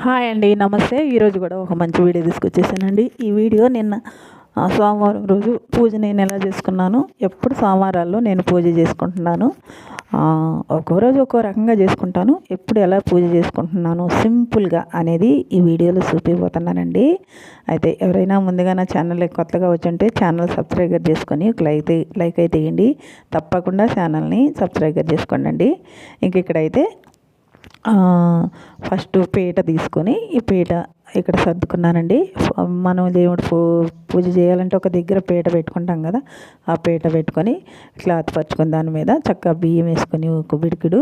Hi అండి, నమస్తే. ఈరోజు కూడా ఒక మంచి వీడియో తీసుకొచ్చేసానండి. ఈ వీడియో నిన్న సోమవారం రోజు పూజ నేను ఎలా చేసుకున్నాను. ఎప్పుడు సోమవారాల్లో నేను పూజ చేసుకుంటున్నాను. ఒక్కో రోజు ఒక్కో రకంగా చేసుకుంటాను. ఎప్పుడు ఎలా పూజ చేసుకుంటున్నాను సింపుల్గా అనేది ఈ వీడియోలో చూపిపోతున్నానండి. అయితే ఎవరైనా ముందుగా నా ఛానల్ కొత్తగా వచ్చుంటే ఛానల్ సబ్స్క్రైబ్ చేసుకొని ఒక లైక్ అయితే ఇవ్వండి. తప్పకుండా ఛానల్ని సబ్స్క్రైబ్ చేసుకోండి. ఇంక ఇక్కడైతే ఫస్ట్ పీట తీసుకొని ఈ పీట ఇక్కడ సర్దుకున్నానండి. మనం దేవుడు పూజ చేయాలంటే ఒక దగ్గర పీట పెట్టుకుంటాం కదా, ఆ పీట పెట్టుకొని క్లాత్ పరుచుకొని దాని మీద చక్కగా బియ్యం వేసుకొని ఒక బిడికిడు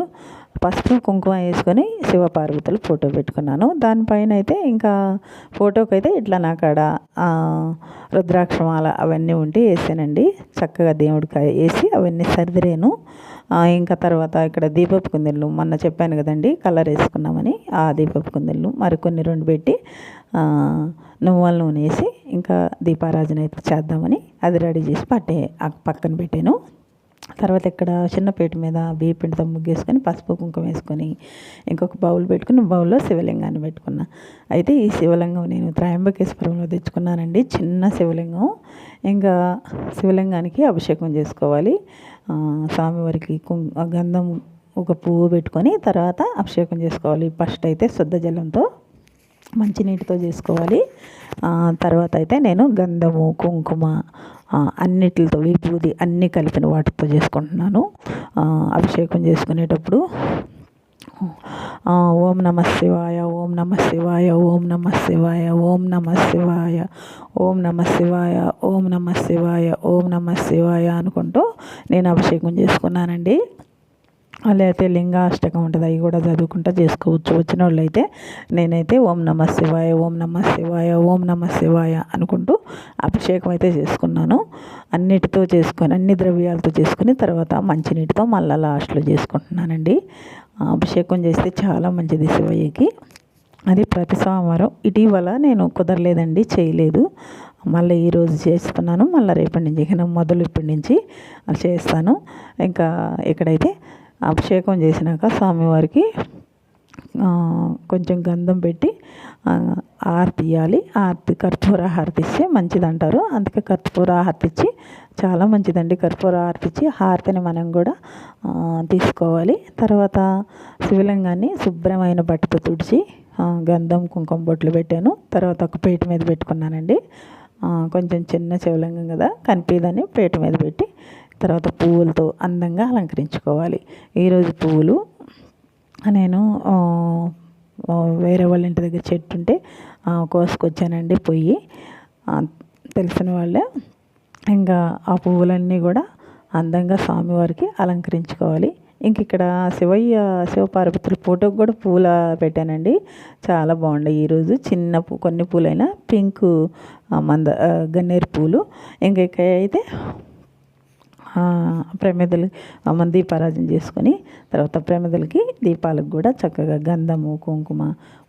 పసుపు కుంకుమ వేసుకొని శివపార్వతులు ఫోటో పెట్టుకున్నాను. దానిపైన అయితే ఇంకా ఫోటోకి అయితే ఇట్లా నా కాడ రుద్రాక్షమాల అవన్నీ ఉంటే వేసానండి. చక్కగా దేవుడికి వేసి అవన్నీ సర్దిరేను. ఇంకా తర్వాత ఇక్కడ దీపపు కుందెళ్ళు మొన్న చెప్పాను కదండి, కలర్ వేసుకున్నామని. ఆ దీపపు కుందెళ్ళు మరికొన్ని రెండు పెట్టి నువ్వుల నూనె వేసి ఇంకా దీపారాజన అయితే చేద్దామని అది రెడీ చేసి పక్కన పెట్టాను. తర్వాత ఇక్కడ చిన్న పీట మీద బియ్య పిండితో ముగ్గేసుకొని పసుపు కుంకుమ వేసుకొని ఇంకొక బౌల్ పెట్టుకుని బౌల్లో శివలింగాన్ని పెట్టుకున్నా. అయితే ఈ శివలింగం నేను త్రయంబకేశ్వరంలో తెచ్చుకున్నానండి, చిన్న శివలింగం. ఇంకా శివలింగానికి అభిషేకం చేసుకోవాలి. స్వామివారికి గంధం ఒక పువ్వు పెట్టుకొని తర్వాత అభిషేకం చేసుకోవాలి. ఫస్ట్ అయితే శుద్ధ జలంతో మంచినీటితో చేసుకోవాలి. తర్వాత అయితే నేను గంధము కుంకుమ అన్నిటితో విభూది అన్నీ కలిపిన వాటితో చేసుకుంటున్నాను. అభిషేకం చేసుకునేటప్పుడు ఓం నమ శివాయ, ఓం నమ శివాయ, ఓం నమ శివాయ, ఓం నమ శివాయ, ఓం నమ శివాయ, ఓం నమ శివాయ, ఓం నమ శివాయ అనుకుంటూ నేను అభిషేకం చేసుకున్నానండి. లేకపోతే లింగాష్టకం ఉంటుంది, అవి కూడా చదువుకుంటూ చేసుకోవచ్చు వచ్చిన వాళ్ళు అయితే. నేనైతే ఓం నమ శివాయ, ఓం నమ శివాయ, ఓం నమ శివాయ అనుకుంటూ అభిషేకం అయితే చేసుకున్నాను. అన్నిటితో చేసుకొని అన్ని ద్రవ్యాలతో చేసుకుని తర్వాత మంచినీటితో మళ్ళీ లాస్ట్లో చేసుకుంటున్నానండి. అభిషేకం చేస్తే చాలా మంచిది శివయ్యకి. అది ప్రతి సోమవారం. ఇటీవల నేను కుదరలేదండి, చేయలేదు. మళ్ళీ ఈరోజు చేస్తున్నాను. మళ్ళీ రేపటి నుంచి ఇప్పటి నుంచి చేస్తాను. ఇంకా ఇక్కడైతే అభిషేకం చేసినాక స్వామివారికి కొంచెం గంధం పెట్టి హారతి ఇవ్వాలి. కర్పూర హారతి ఇస్తే మంచిది అంటారు. అందుకే కర్పూర హారతి ఇచ్చి చాలా మంచిదండి. కర్పూర హారతి ఇచ్చి హారతిని మనం కూడా తీసుకోవాలి. తర్వాత శివలింగాన్ని శుభ్రమైన బట్టతో తుడిచి గంధం కుంకుమ బొట్లు పెట్టాను. తర్వాత ఒక పీట మీద పెట్టుకున్నానండి. కొంచెం చిన్న శివలింగం కదా కనిపించదని పీట మీద పెట్టి తర్వాత పువ్వులతో అందంగా అలంకరించుకోవాలి. ఈరోజు పువ్వులు నేను వేరే వాళ్ళ ఇంటి దగ్గర చెట్టు ఉంటే కోసుకొచ్చానండి పొయ్యి, తెలిసిన వాళ్ళే. ఇంకా ఆ పువ్వులన్నీ కూడా అందంగా స్వామివారికి అలంకరించుకోవాలి. ఇంక ఇక్కడ శివపార్వతుల ఫోటోకి కూడా పూల పెట్టానండి, చాలా బాగున్నాయి. ఈరోజు చిన్న కొన్ని పూలైనా పింక్ గన్నేరు పూలు. ఇంక అయితే ప్రమిదలు దీపారాజన చేసుకొని తర్వాత ప్రమిదలకి దీపాలకు కూడా చక్కగా గంధము కుంకుమ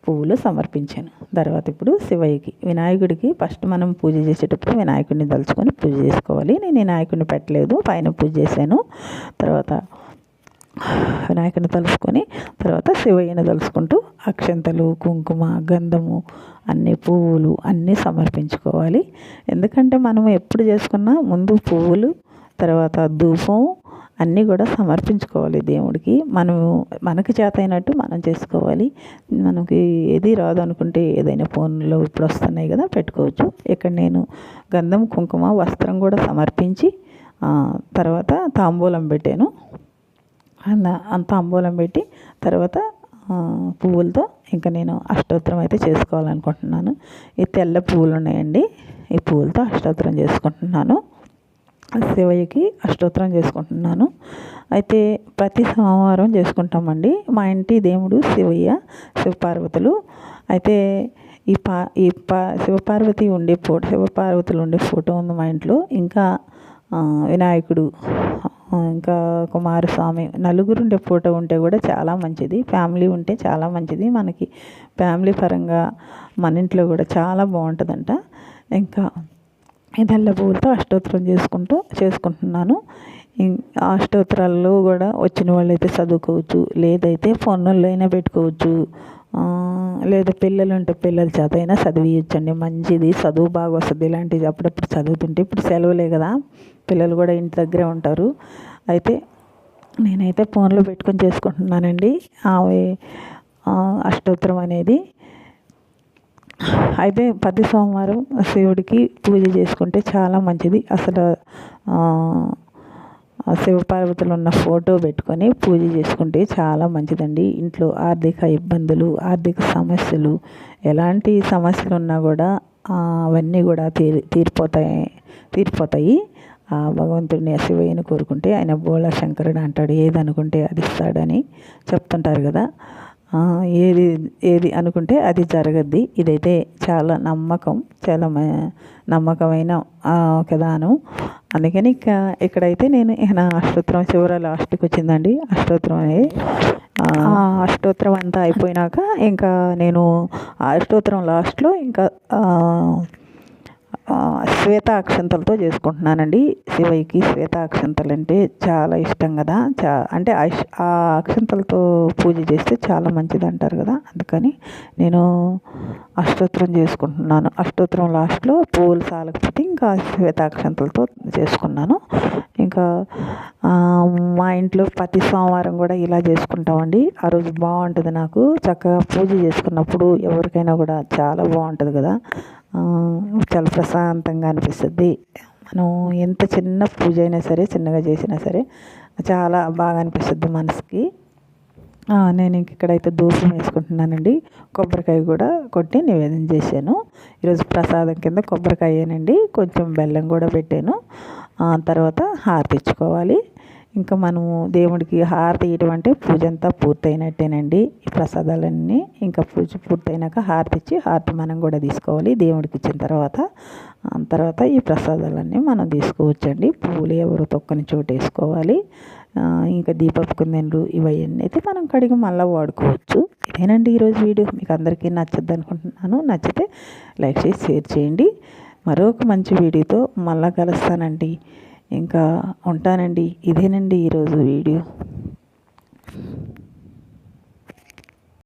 పువ్వులు సమర్పించాను. తర్వాత ఇప్పుడు శివయ్యకి వినాయకుడికి ఫస్ట్ మనం పూజ చేసేటప్పుడు వినాయకుడిని తలుచుకొని పూజ చేసుకోవాలి. నేను వినాయకుడిని పెట్టలేదు, పైన పూజ చేశాను. తర్వాత వినాయకుడిని తలుసుకొని తర్వాత శివయ్యని తలుసుకుంటూ అక్షంతలు కుంకుమ గంధము అన్ని పువ్వులు అన్నీ సమర్పించుకోవాలి. ఎందుకంటే మనం ఎప్పుడు చేసుకున్నా ముందు పువ్వులు తర్వాత ధూపం అన్నీ కూడా సమర్పించుకోవాలి దేవుడికి. మనకి చేత అయినట్టు మనం చేసుకోవాలి. మనకి ఏది రాదు అనుకుంటే ఏదైనా ఫోన్లో ఇప్పుడు వస్తున్నాయి కదా పెట్టుకోవచ్చు. ఇక్కడ నేను గంధం కుంకుమ వస్త్రం కూడా సమర్పించి తర్వాత తాంబూలం పెట్టాను. తాంబూలం పెట్టి తర్వాత పువ్వులతో ఇంకా నేను అష్టోత్తరం అయితే చేసుకోవాలనుకుంటున్నాను. ఈ తెల్ల పువ్వులు ఉన్నాయండి, ఈ పువ్వులతో అష్టోత్తరం చేసుకుంటున్నాను. శివయ్యకి అష్టోత్తరం చేసుకుంటున్నాను. అయితే ప్రతి సోమవారం చేసుకుంటామండి. మా ఇంటి దేవుడు శివయ్య, శివపార్వతులు. అయితే శివపార్వతులు ఉండే ఫోటో ఉంది మా ఇంట్లో. ఇంకా వినాయకుడు ఇంకా కుమారస్వామి నలుగురు ఉండే ఫోటో ఉంటే కూడా చాలా మంచిది. ఫ్యామిలీ ఉంటే చాలా మంచిది. మనకి ఫ్యామిలీ పరంగా మన ఇంట్లో కూడా చాలా బాగుంటుందంట. ఇంకా తెల్ల పువ్వులతో అష్టోత్తరం చేసుకుంటున్నాను. అష్టోత్తరాల్లో కూడా వచ్చిన వాళ్ళు అయితే చదువుకోవచ్చు, లేదైతే ఫోన్లో అయినా పెట్టుకోవచ్చు. లేదా పిల్లలు ఉంటే పిల్లల చేత అయినా చదివించండి, మంచిది, చదువు బాగా వస్తుంది. ఇలాంటివి అప్పుడప్పుడు చదువుతుంటే ఇప్పుడు సెలవులే కదా, పిల్లలు కూడా ఇంటి దగ్గరే ఉంటారు. అయితే నేనైతే ఫోన్లో పెట్టుకొని చేసుకుంటున్నానండి అవి అష్టోత్తరం అనేది. అయితే ప్రతి సోమవారం శివుడికి పూజ చేసుకుంటే చాలా మంచిది. అసలు శివపార్వతులు ఉన్న ఫోటో పెట్టుకొని పూజ చేసుకుంటే చాలా మంచిదండి. ఇంట్లో ఆర్థిక ఇబ్బందులు, ఆర్థిక సమస్యలు, ఎలాంటి సమస్యలు ఉన్నా కూడా అవన్నీ కూడా తీరిపోతాయి. భగవంతుడిని శివయ్యని కోరుకుంటే ఆయన బోళా శంకరుడు అంటాడు, ఏది అనుకుంటే అది ఇస్తాడని చెప్తుంటారు కదా. ఏది అనుకుంటే అది జరగద్ది. ఇదైతే చాలా చాలా నమ్మకమైన విధానం. అందుకని ఇక్కడైతే నేను నా అష్టోత్తరం చివర లాస్ట్కి వచ్చిందండి. అష్టోత్తరం అనేది అష్టోత్తరం అంతా అయిపోయినాక ఇంకా నేను అష్టోత్తరం లాస్ట్లో ఇంకా శ్వేత అక్షంతలతో చేసుకుంటున్నానండి. శివయ్యకి శ్వేత అక్షంతలు అంటే చాలా ఇష్టం కదా. అంటే ఆ అక్షంతలతో పూజ చేస్తే చాలా మంచిది అంటారు కదా, అందుకని నేను అష్టోత్తరం చేసుకుంటున్నాను. అష్టోత్తరం లాస్ట్లో పువ్వులు సాలకపోతే ఇంకా శ్వేత అక్షంతలతో చేసుకున్నాను. ఇంకా మా ఇంట్లో ప్రతి సోమవారం కూడా ఇలా చేసుకుంటామండి. ఆ రోజు బాగుంటుంది, నాకు చక్కగా పూజ చేసుకున్నప్పుడు ఎవరికైనా కూడా చాలా బాగుంటుంది కదా, చాలా ప్రశాంతంగా అనిపిస్తుంది. మనం ఎంత చిన్న పూజ అయినా సరే, చిన్నగా చేసినా సరే చాలా బాగా అనిపిస్తుంది మనసుకి. నేను ఇక్కడైతే ధూపం వేసుకుంటున్నానండి. కొబ్బరికాయ కూడా కొట్టి నివేదన చేశాను. ఈరోజు ప్రసాదం కింద కొబ్బరికాయేనండి, కొంచెం బెల్లం కూడా పెట్టాను. తర్వాత హారతి ఇచ్చుకోవాలి. ఇంకా మనము దేవుడికి హారతి ఇవ్వడం అంటే పూజ అంతా పూర్తయినట్టేనండి. ఈ ప్రసాదాలన్నీ ఇంకా పూజ పూర్తయినాక హారతి ఇచ్చి హారతి మనం కూడా తీసుకోవాలి. దేవుడికి ఇచ్చిన తర్వాత ఈ ప్రసాదాలన్నీ మనం తీసుకోవచ్చండి. పువ్వులు ఎవరు తొక్కని చోటు వేసుకోవాలి. ఇంకా దీపపు కుందెన్లు ఇవన్నీ అయితే మనం కడిగి మళ్ళీ వాడుకోవచ్చు. ఇదేనండి ఈరోజు వీడియో. మీకు అందరికీ నచ్చద్దు అనుకుంటున్నాను. నచ్చితే లైక్ చేసి షేర్ చేయండి. మరొక మంచి వీడియోతో మళ్ళీ కలుస్తానండి. ఇంకా ఉంటానండి. ఇదేనండి ఈరోజు వీడియో.